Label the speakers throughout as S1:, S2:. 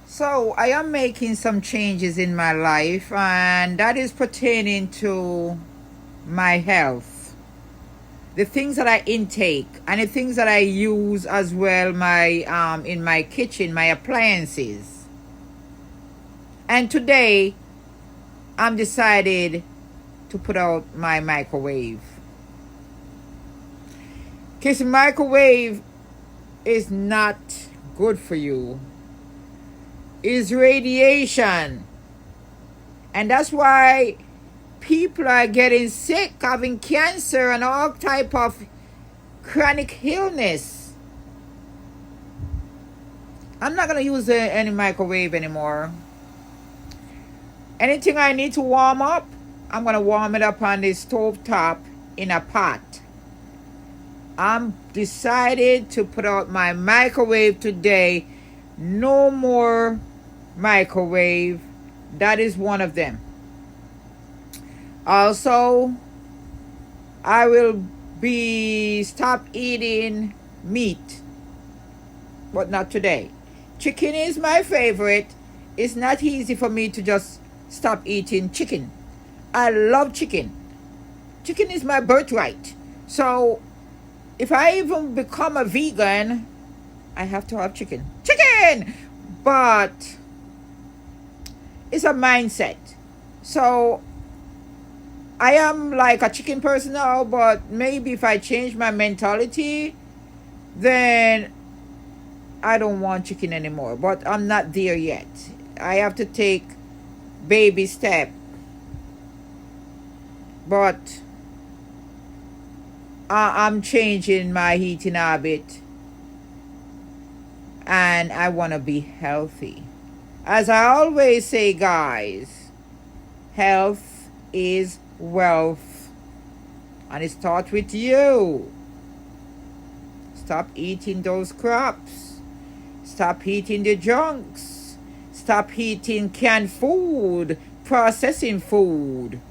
S1: So I am making some changes in my life, and that is pertaining to my health. The things that I intake and the things that I use as well, my in my kitchen, my appliances. And today I'm decided to put out my microwave. Because microwave is not good for you. It's radiation. And that's why people are getting sick, having cancer and all type of chronic illness. I'm not going to use any microwave anymore. Anything I need to warm up, I'm going to warm it up on the stove top in a pot. I'm decided to put out my microwave today. No more microwave. That is one of them. Also, I will stop eating meat, but not today. Chicken is my favorite. It's not easy for me to just stop eating chicken. I love chicken. Chicken is my birthright. So if I even become a vegan, I have to have chicken. Chicken! But it's a mindset. So I am like a chicken person now, but maybe if I change my mentality, then I don't want chicken anymore. But I'm not there yet. I have to take baby step. But I'm changing my eating habit, and I want to be healthy. As I always say, guys, health is wealth, and it starts with you. Stop eating those crops. Stop eating the junks. Stop eating canned food, processing food.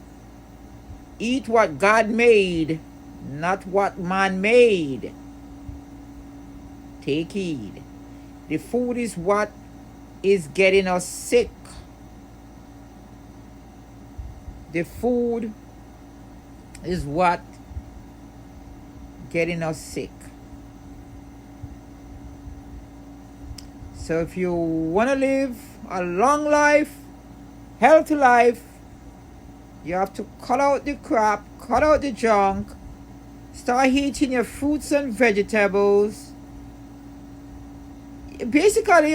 S1: Eat what God made, not what man made. Take heed. The food is what is getting us sick. The food is what getting us sick. So if you want to live a long life, healthy life, you have to cut out the crap, cut out the junk, start eating your fruits and vegetables. Basically,